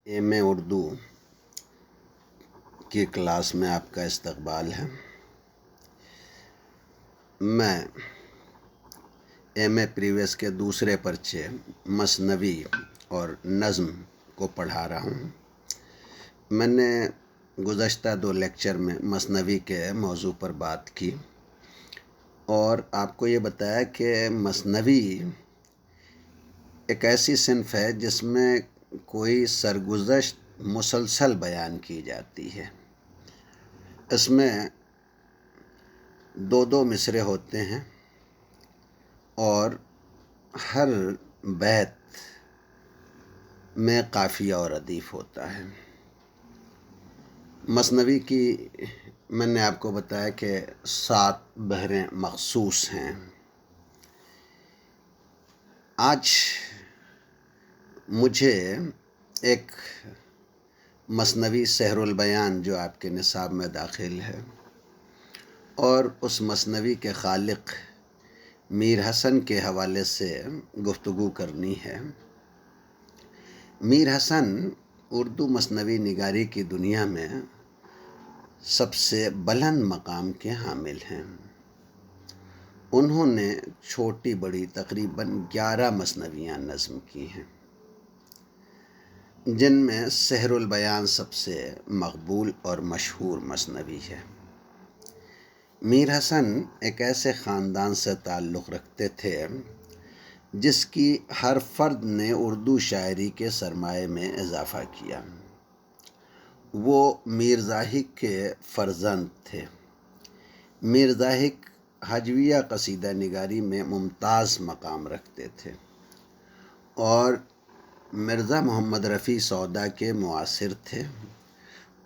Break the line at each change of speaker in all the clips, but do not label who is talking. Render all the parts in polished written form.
M اے اردو کی class میں آپ کا استقبال ہے۔ میں ایم اے پریویس کے دوسرے پرچے مثنوی اور نظم کو پڑھا رہا ہوں۔ میں نے گزشتہ 2 لیکچر میں مثنوی کے موضوع پر بات کی اور آپ کو یہ بتایا کہ مثنوی ایک ایسی صنف ہے جس میں کوئی سرگزشت مسلسل بیان کی جاتی ہے۔ اس میں 2 مصرعے ہوتے ہیں اور ہر بیت میں قافیہ اور ردیف ہوتا ہے۔ مثنوی کی میں نے آپ کو بتایا کہ 7 بحریں مخصوص ہیں۔ آج مجھے ایک مثنوی سحر البیان جو آپ کے نصاب میں داخل ہے اور اس مثنوی کے خالق میر حسن کے حوالے سے گفتگو کرنی ہے۔ میر حسن اردو مثنوی نگاری کی دنیا میں سب سے بلند مقام کے حامل ہیں۔ انہوں نے چھوٹی بڑی تقریباً 11 مثنویاں نظم کی ہیں، جن میں سحر البیان سب سے مقبول اور مشہور مثنوی ہے۔ میر حسن ایک ایسے خاندان سے تعلق رکھتے تھے جس کی ہر فرد نے اردو شاعری کے سرمایے میں اضافہ کیا۔ وہ میر زاہد کے فرزند تھے۔ میر زاہد ہجویہ قصیدہ نگاری میں ممتاز مقام رکھتے تھے اور مرزا محمد رفیع سودا کے معاصر تھے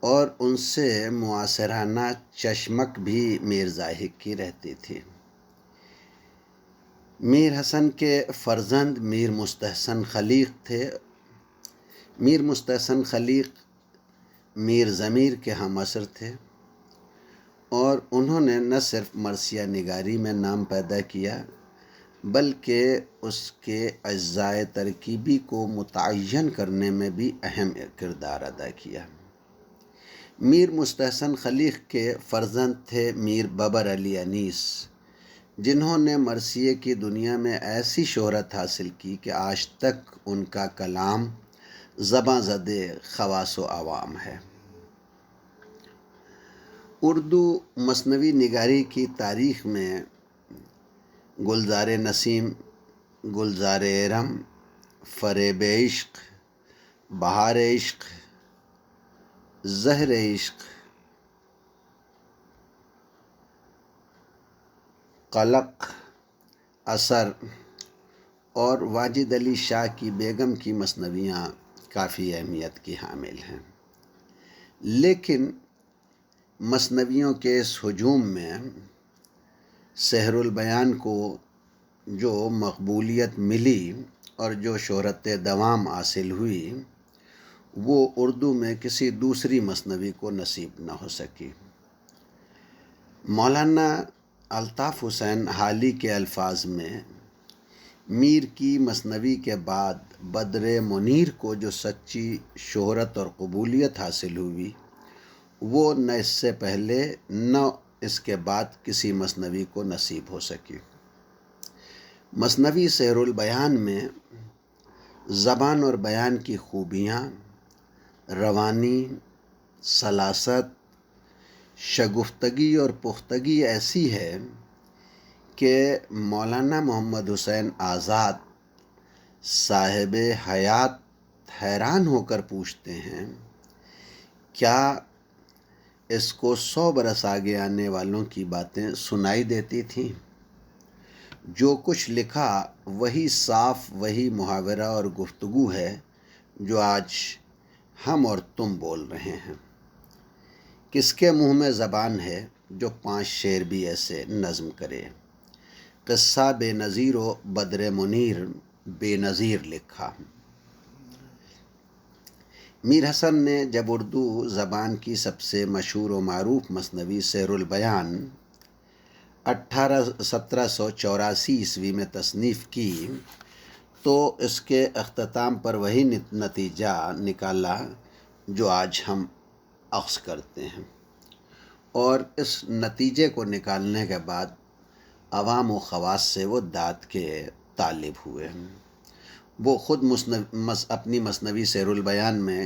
اور ان سے معاصرانہ چشمک بھی میر زاہد کی رہتی تھی۔ میر حسن کے فرزند میر مستحسن خلیق تھے۔ میر مستحسن خلیق میر ضمیر کے ہم عصر تھے اور انہوں نے نہ صرف مرثیہ نگاری میں نام پیدا کیا بلکہ اس کے اجزائے ترکیبی کو متعین کرنے میں بھی اہم کردار ادا کیا۔ میر مستحسن خلیق کے فرزند تھے میر ببر علی انیس، جنہوں نے مرثیے کی دنیا میں ایسی شہرت حاصل کی کہ آج تک ان کا کلام زباں زدِ خواص و عوام ہے۔ اردو مثنوی نگاری کی تاریخ میں گلزار نسیم، گلزار ارم، فریب عشق، بہار عشق، زہر عشق، قلق، اثر اور واجد علی شاہ کی بیگم کی مثنویاں کافی اہمیت کی حامل ہیں، لیکن مثنویوں کے اس ہجوم میں سحر البیان کو جو مقبولیت ملی اور جو شہرت دوام حاصل ہوئی وہ اردو میں کسی دوسری مثنوی کو نصیب نہ ہو سکی۔ مولانا الطاف حسین حالی کے الفاظ میں میر کی مثنوی کے بعد بدر منیر کو جو سچی شہرت اور قبولیت حاصل ہوئی وہ نہ اس سے پہلے نہ اس کے بعد کسی مثنوی کو نصیب ہو سکی۔ مثنوی سحر البیان میں زبان اور بیان کی خوبیاں، روانی، سلاست، شگفتگی اور پختگی ایسی ہے کہ مولانا محمد حسین آزاد صاحب حیات حیران ہو کر پوچھتے ہیں، کیا اس کو 100 برس آگے آنے والوں کی باتیں سنائی دیتی تھیں؟ جو کچھ لکھا وہی صاف، وہی محاورہ اور گفتگو ہے جو آج ہم اور تم بول رہے ہیں۔ کس کے منہ میں زبان ہے جو 5 شعر بھی ایسے نظم کرے؟ قصہ بے نظیر و بدر منیر بے نظیر لکھا۔ میر حسن نے جب اردو زبان کی سب سے مشہور و معروف مثنوی سحر البیان 1784 عیسوی میں تصنیف کی تو اس کے اختتام پر وہی نتیجہ نکالا جو آج ہم اخذ کرتے ہیں، اور اس نتیجے کو نکالنے کے بعد عوام و خواص سے وہ داد کے طالب ہوئے۔ وہ خود اپنی مثنوی سیر البیان میں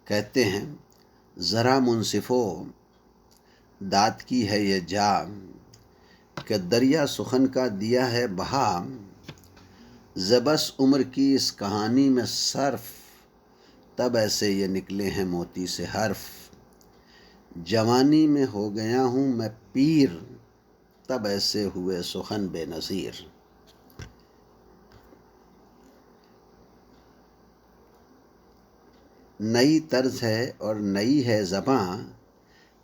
کہتے ہیں، ذرا منصفو داد کی ہے یہ جا، کہ دریا سخن کا دیا ہے بہا، زبس عمر کی اس کہانی میں صرف، تب ایسے یہ نکلے ہیں موتی سے حرف، جوانی میں ہو گیا ہوں میں پیر، تب ایسے ہوئے سخن بے نظیر۔ نئی طرز ہے اور نئی ہے زباں،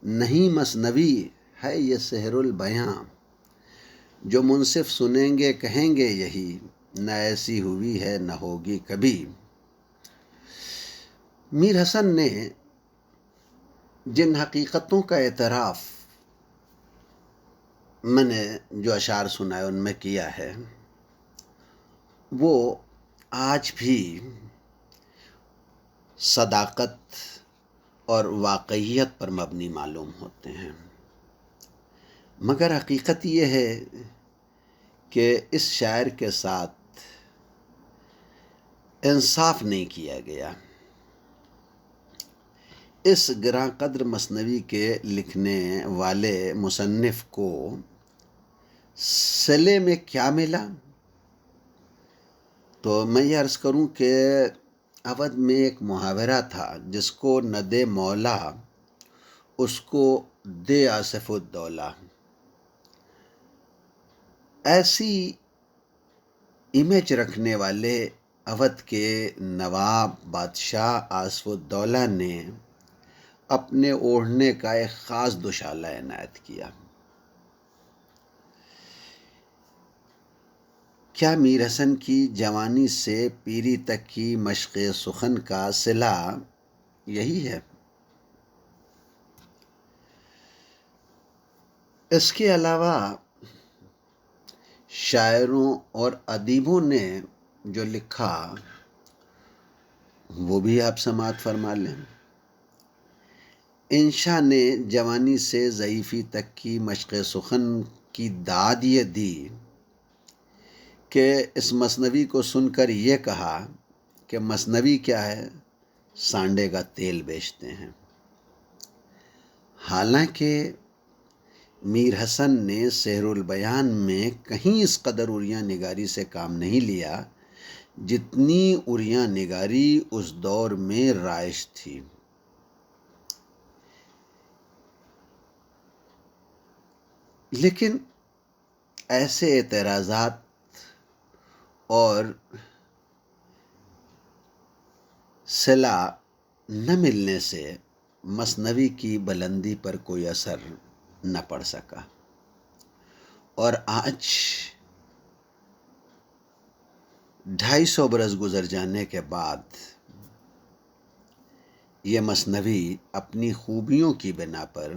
نہیں مثنوی ہے یہ سحر البیاں، جو منصف سنیں گے کہیں گے یہی، نہ ایسی ہوئی ہے نہ ہوگی کبھی۔ میر حسن نے جن حقیقتوں کا اعتراف میں نے جو اشعار سنائے ان میں کیا ہے، وہ آج بھی صداقت اور واقعیت پر مبنی معلوم ہوتے ہیں، مگر حقیقت یہ ہے کہ اس شاعر کے ساتھ انصاف نہیں کیا گیا۔ اس گراں قدر مثنوی کے لکھنے والے مصنف کو صلے میں کیا ملا؟ تو میں یہ عرض کروں کہ اودھ میں ایک محاورہ تھا، جس کو نہ دے مولا اس کو دے آصف الدولہ۔ ایسی امیج رکھنے والے اودھ کے نواب بادشاہ آصف الدولہ نے اپنے اوڑھنے کا ایک خاص دوشالہ عنایت کیا۔ کیا میر حسن کی جوانی سے پیری تک کی مشق سخن کا صلہ یہی ہے؟ اس کے علاوہ شاعروں اور ادیبوں نے جو لکھا وہ بھی آپ سماعت فرما لیں۔ انشا نے جوانی سے ضعیفی تک کی مشق سخن کی داد یہ دی کہ اس مثنوی کو سن کر یہ کہا کہ مثنوی کیا ہے، سانڈے کا تیل بیچتے ہیں۔ حالانکہ میر حسن نے سحر البیان میں کہیں اس قدر عریاں نگاری سے کام نہیں لیا جتنی عریاں نگاری اس دور میں رائج تھی۔ لیکن ایسے اعتراضات اور صلہ نہ ملنے سے مثنوی کی بلندی پر کوئی اثر نہ پڑ سکا، اور آج 250 برس گزر جانے کے بعد یہ مثنوی اپنی خوبیوں کی بنا پر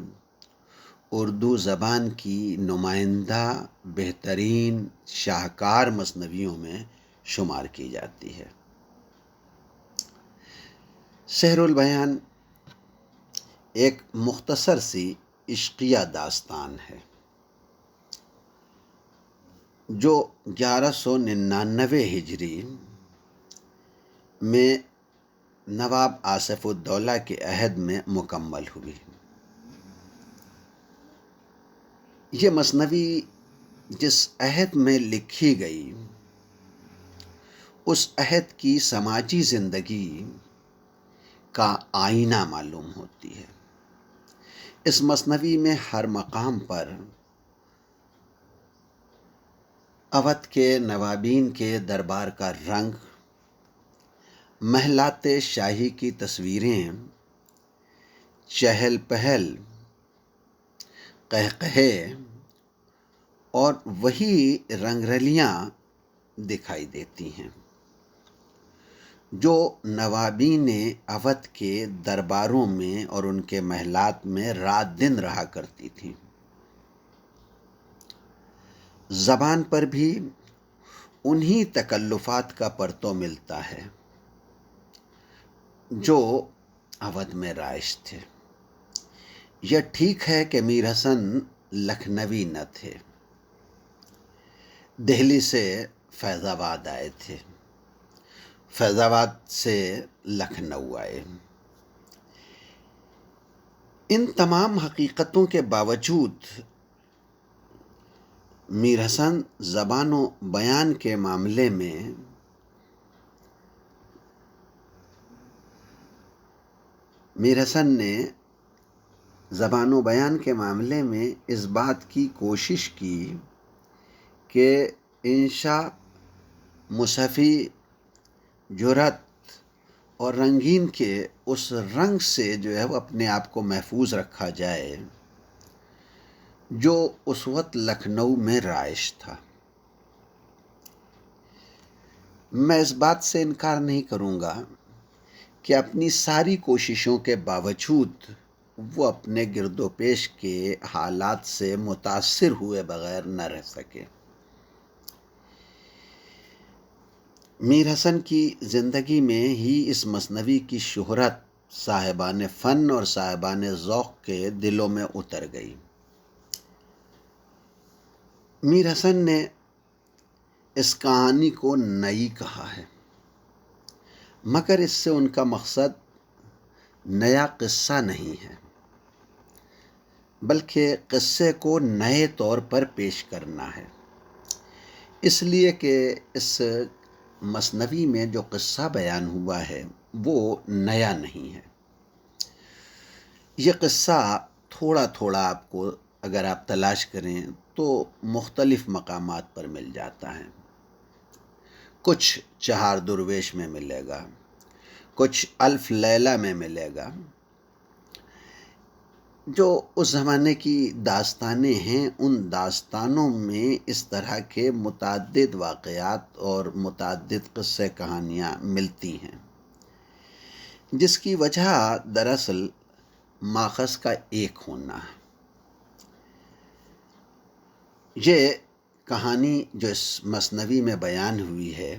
اردو زبان کی نمائندہ بہترین شاہکار مثنویوں میں شمار کی جاتی ہے۔ سحر البیان ایک مختصر سی عشقیہ داستان ہے جو 1199 ہجری میں نواب آصف الدولہ کے عہد میں مکمل ہوئی۔ یہ مثنوی جس عہد میں لکھی گئی اس عہد کی سماجی زندگی کا آئینہ معلوم ہوتی ہے۔ اس مثنوی میں ہر مقام پر اودھ کے نوابین کے دربار کا رنگ، محلات شاہی کی تصویریں، چہل پہل، قہقہے اور وہی رنگ رلیاں دکھائی دیتی ہیں جو نوابین اودھ کے درباروں میں اور ان کے محلات میں رات دن رہا کرتی تھیں۔ زبان پر بھی انہی تکلفات کا پرتو ملتا ہے جو اودھ میں رائج تھے۔ یہ ٹھیک ہے کہ میر حسن لکھنوی نہ تھے، دہلی سے فیض آباد آئے تھے، فیض آباد سے لکھنؤ آئے۔ ان تمام حقیقتوں کے باوجود میر حسن زبان و بیان کے معاملے میں میر حسن نے زبان و بیان کے معاملے میں اس بات کی کوشش کی کہ انشا، مصحفی، جرأت اور رنگین کے اس رنگ سے جو ہے وہ اپنے آپ کو محفوظ رکھا جائے جو اس وقت لکھنؤ میں رائج تھا۔ میں اس بات سے انکار نہیں کروں گا کہ اپنی ساری کوششوں کے باوجود وہ اپنے گرد و پیش کے حالات سے متاثر ہوئے بغیر نہ رہ سکے۔ میر حسن کی زندگی میں ہی اس مثنوی کی شہرت صاحبان فن اور صاحبان ذوق کے دلوں میں اتر گئی۔ میر حسن نے اس کہانی کو نئی کہا ہے، مگر اس سے ان کا مقصد نیا قصہ نہیں ہے، بلکہ قصے کو نئے طور پر پیش کرنا ہے۔ اس لیے کہ اس مثنوی میں جو قصہ بیان ہوا ہے وہ نیا نہیں ہے۔ یہ قصہ تھوڑا تھوڑا آپ کو اگر آپ تلاش کریں تو مختلف مقامات پر مل جاتا ہے۔ کچھ چہار درویش میں ملے گا، کچھ الف لیلہ میں ملے گا۔ جو اس زمانے کی داستانیں ہیں ان داستانوں میں اس طرح کے متعدد واقعات اور متعدد قصے کہانیاں ملتی ہیں، جس کی وجہ دراصل ماخذ کا ایک ہونا ہے۔ یہ کہانی جو اس مثنوی میں بیان ہوئی ہے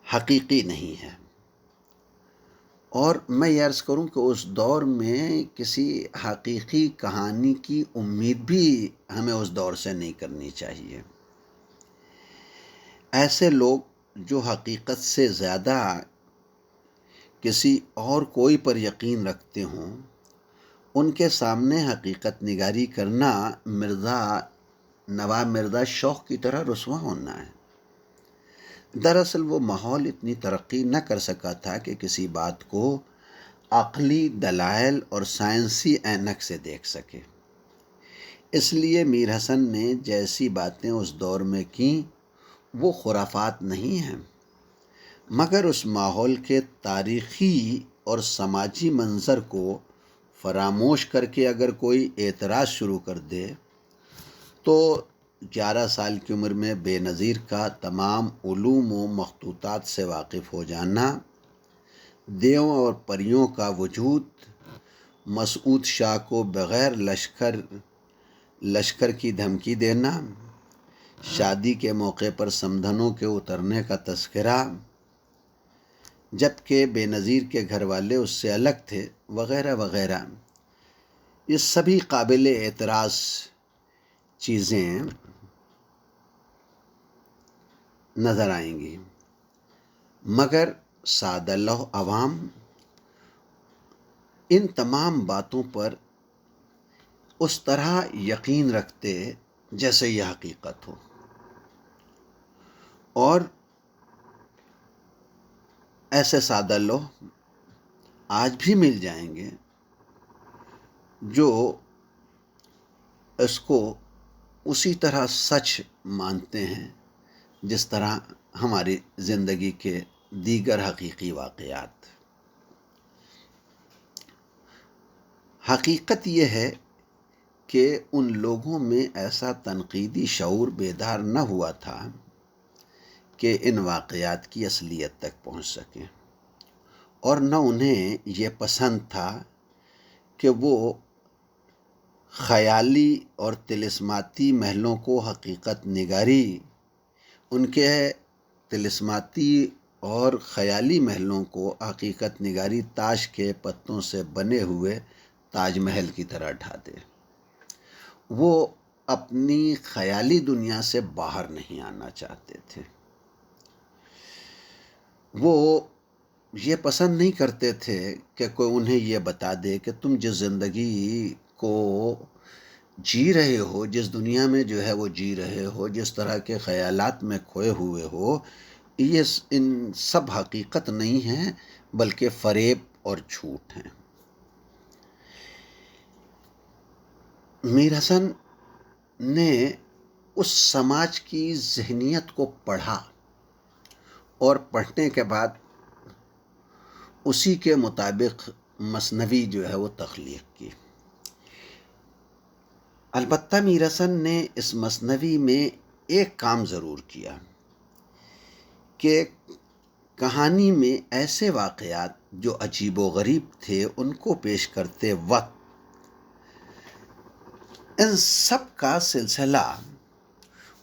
حقیقی نہیں ہے، اور میں یہ عرض کروں کہ اس دور میں کسی حقیقی کہانی کی امید بھی ہمیں اس دور سے نہیں کرنی چاہیے۔ ایسے لوگ جو حقیقت سے زیادہ کسی اور کوئی پر یقین رکھتے ہوں، ان کے سامنے حقیقت نگاری کرنا نواب مرزا شوق کی طرح رسوا ہونا ہے۔ دراصل وہ ماحول اتنی ترقی نہ کر سکا تھا کہ کسی بات کو عقلی دلائل اور سائنسی اینک سے دیکھ سکے۔ اس لیے میر حسن نے جیسی باتیں اس دور میں کیں وہ خرافات نہیں ہیں، مگر اس ماحول کے تاریخی اور سماجی منظر کو فراموش کر کے اگر کوئی اعتراض شروع کر دے تو 11 سال کی عمر میں بے نظیر کا تمام علوم و مخطوطات سے واقف ہو جانا، دیووں اور پریوں کا وجود، مسعود شاہ کو بغیر لشکر کی دھمکی دینا، شادی کے موقع پر سمدھنوں کے اترنے کا تذکرہ، جبکہ بے نظیر کے گھر والے اس سے الگ تھے، وغیرہ وغیرہ، یہ سبھی قابل اعتراض چیزیں نظر آئیں گی، مگر سادہ لوح عوام ان تمام باتوں پر اس طرح یقین رکھتے جیسے یہ حقیقت ہو، اور ایسے سادہ لوح آج بھی مل جائیں گے جو اس کو اسی طرح سچ مانتے ہیں جس طرح ہماری زندگی کے دیگر حقیقی واقعات۔ حقیقت یہ ہے کہ ان لوگوں میں ایسا تنقیدی شعور بیدار نہ ہوا تھا کہ ان واقعات کی اصلیت تک پہنچ سکیں، اور نہ انہیں یہ پسند تھا کہ وہ خیالی اور طلسماتی محلوں کو حقیقت نگاری ان کے طلسماتی اور خیالی محلوں کو حقیقت نگاری تاش کے پتوں سے بنے ہوئے تاج محل کی طرح ڈھاتے۔ وہ اپنی خیالی دنیا سے باہر نہیں آنا چاہتے تھے۔ وہ یہ پسند نہیں کرتے تھے کہ کوئی انہیں یہ بتا دے کہ تم جس زندگی کو جی رہے ہو، جس دنیا میں جو ہے وہ جی رہے ہو، جس طرح کے خیالات میں کھوئے ہوئے ہو، یہ ان سب حقیقت نہیں ہیں بلکہ فریب اور جھوٹ ہیں۔ میر حسن نے اس سماج کی ذہنیت کو پڑھا اور پڑھنے کے بعد اسی کے مطابق مثنوی جو ہے وہ تخلیق کی۔ البتہ میر حسن نے اس مثنوی میں ایک کام ضرور کیا کہ کہانی میں ایسے واقعات جو عجیب و غریب تھے ان کو پیش کرتے وقت ان سب کا سلسلہ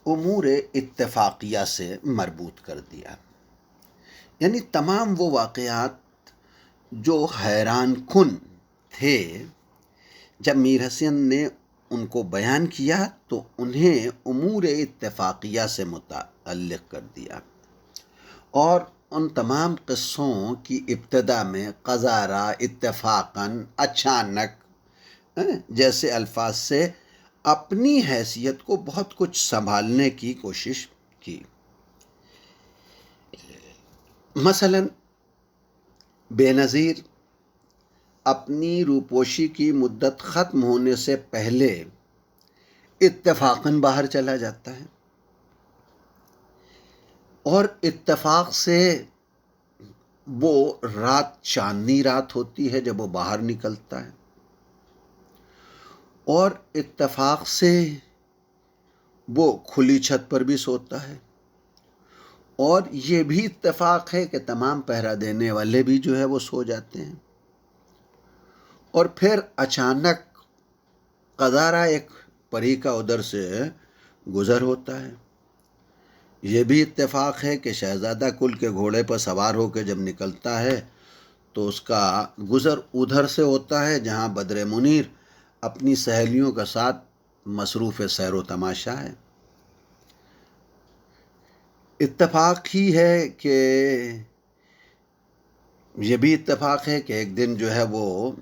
امور اتفاقیہ سے مربوط کر دیا، یعنی تمام وہ واقعات جو حیران کن تھے جب میر حسن نے ان کو بیان کیا تو انہیں امور اتفاقیہ سے متعلق کر دیا، اور ان تمام قصوں کی ابتدا میں قذارا، اتفاقاً، اچانک جیسے الفاظ سے اپنی حیثیت کو بہت کچھ سنبھالنے کی کوشش کی۔ مثلاً بے نظیر اپنی روپوشی کی مدت ختم ہونے سے پہلے اتفاقاً باہر چلا جاتا ہے، اور اتفاق سے وہ رات چاندنی رات ہوتی ہے جب وہ باہر نکلتا ہے، اور اتفاق سے وہ کھلی چھت پر بھی سوتا ہے، اور یہ بھی اتفاق ہے کہ تمام پہرا دینے والے بھی جو ہے وہ سو جاتے ہیں، اور پھر اچانک قذارا ایک پری کا ادھر سے گزر ہوتا ہے۔ یہ بھی اتفاق ہے کہ شہزادہ کل کے گھوڑے پر سوار ہو کے جب نکلتا ہے تو اس کا گزر ادھر سے ہوتا ہے جہاں بدر منیر اپنی سہیلیوں کے ساتھ مصروف سیر و تماشا ہے۔ اتفاق ہی ہے کہ یہ بھی اتفاق ہے کہ ایک دن جو ہے وہ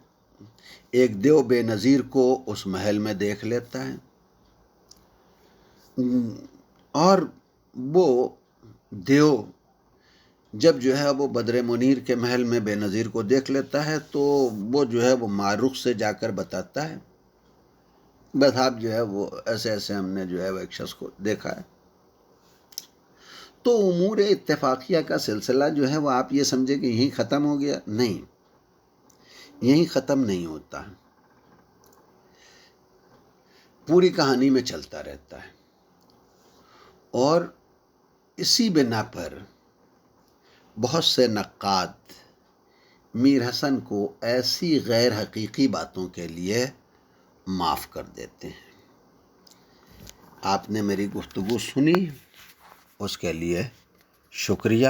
ایک دیو بے نظیر کو اس محل میں دیکھ لیتا ہے، اور وہ دیو جب جو ہے وہ بدر منیر کے محل میں بے نظیر کو دیکھ لیتا ہے تو وہ جو ہے وہ معرخ سے جا کر بتاتا ہے، بس آپ جو ہے وہ ایسے ایسے ہم نے جو ہے وہ ایک شخص کو دیکھا ہے۔ تو امور اتفاقیہ کا سلسلہ جو ہے وہ آپ یہ سمجھے کہ یہیں ختم ہو گیا، نہیں، یہیں ختم نہیں ہوتا، پوری کہانی میں چلتا رہتا ہے، اور اسی بنا پر بہت سے نقاد میر حسن کو ایسی غیر حقیقی باتوں کے لیے معاف کر دیتے ہیں۔ آپ نے میری گفتگو سنی، اس کے لیے شکریہ۔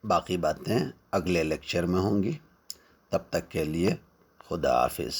باقی باتیں اگلے لیکچر میں ہوں گی، تب تک کے لیے خدا حافظ۔